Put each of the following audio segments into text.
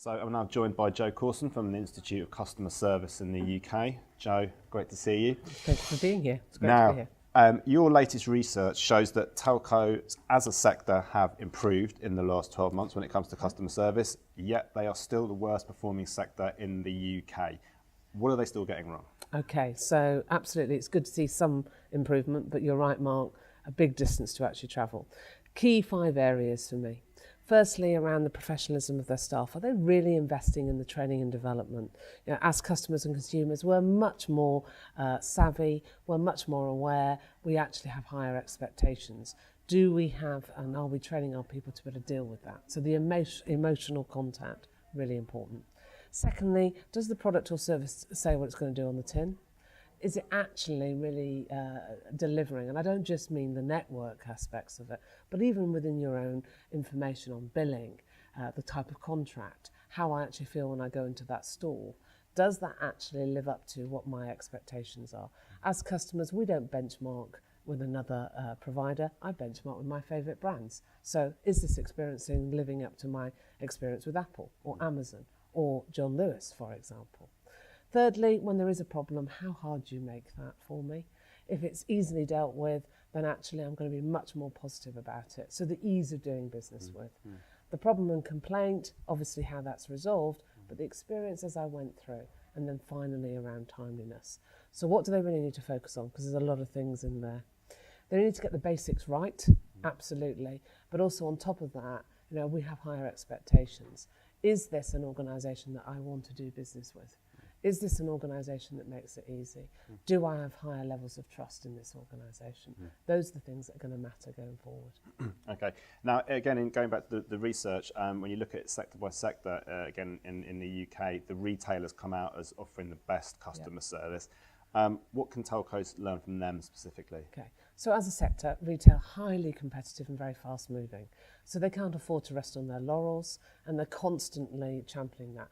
So I'm now joined by Joe Causon from the Institute of Customer Service in the UK. Joe, great to see you. Thank you for being here. It's great to be here. Your latest research shows that telcos as a sector have improved in the last 12 months when it comes to customer service, yet they are still the worst performing sector in the UK. What are they still getting wrong? Okay, so absolutely, it's good to see some improvement, but you're right, Mark, a big distance to actually travel. Key 5 areas for me. Firstly, around the professionalism of their staff. Are they really investing in the training and development? You know, as customers and consumers, we're much more savvy, we're much more aware, we actually have higher expectations. Do we have, and are we training our people to be able to deal with that? So the emotional contact, really important. Secondly, does the product or service say what it's going to do on the tin? Is it actually really delivering? And I don't just mean the network aspects of it, but even within your own information on billing, the type of contract, how I actually feel when I go into that store. Does that actually live up to what my expectations are? As customers, we don't benchmark with another provider. I benchmark with my favourite brands. So is this experiencing living up to my experience with Apple or Amazon or John Lewis, for example? Thirdly, when there is a problem, how hard do you make that for me? If it's easily dealt with, then actually I'm going to be much more positive about it. So the ease of doing business with. The problem and complaint, obviously how that's resolved, but the experience as I went through, and then finally around timeliness. So what do they really need to focus on? Because there's a lot of things in there. They need to get the basics right, absolutely. But also on top of that, you know, we have higher expectations. Is this an organisation that I want to do business with? Is this an organisation that makes it easy? Do I have higher levels of trust in this organisation? Those are the things that are going to matter going forward. Okay. Now, again, going back to the research, when you look at it sector by sector, again, in the UK, the retailers come out as offering the best customer service. What can telcos learn from them specifically? Okay. So as a sector, retail highly competitive and very fast moving. So they can't afford to rest on their laurels, and they're constantly championing that.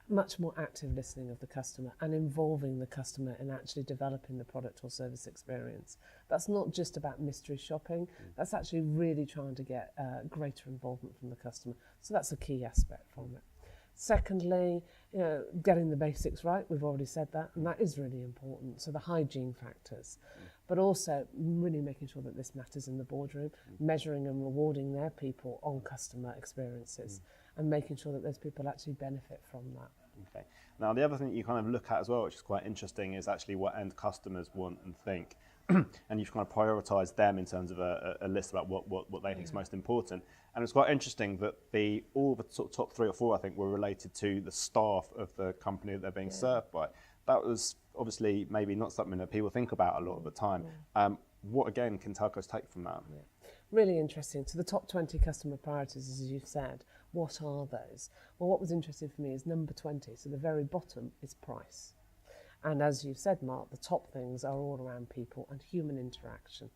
Much more active listening of the customer and involving the customer in actually developing the product or service experience. That's not just about mystery shopping, that's actually really trying to get greater involvement from the customer. So that's a key aspect from it. Secondly, you know, getting the basics right, we've already said that, and that is really important. So the hygiene factors, but also really making sure that this matters in the boardroom, measuring and rewarding their people on customer experiences, and making sure that those people actually benefit from that. Okay. Now, the other thing that you kind of look at as well, which is quite interesting, is actually what end customers want and think. And you've kind of prioritised them in terms of a list about what they think is most important. And it's quite interesting that all the sort of top 3 or 4, I think, were related to the staff of the company that they're being served by. That was obviously maybe not something that people think about a lot of the time. What, again, can telcos take from that? Really interesting. So the top 20 customer priorities, as you've said, what are those? Well, what was interesting for me is number 20. So the very bottom is price. And as you've said, Mark, the top things are all around people and human interaction.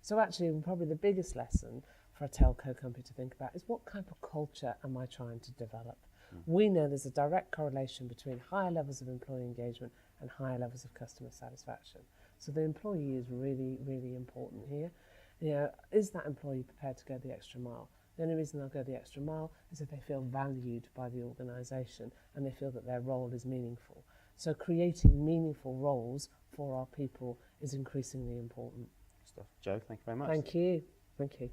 So actually, probably the biggest lesson for a telco company to think about is what kind of culture am I trying to develop? We know there's a direct correlation between higher levels of employee engagement and higher levels of customer satisfaction. So the employee is really, really important here. You know, is that employee prepared to go the extra mile? The only reason they'll go the extra mile is if they feel valued by the organisation and they feel that their role is meaningful. So creating meaningful roles for our people is increasingly important. Stuff. Joe, thank you very much. Thank you. Thank you.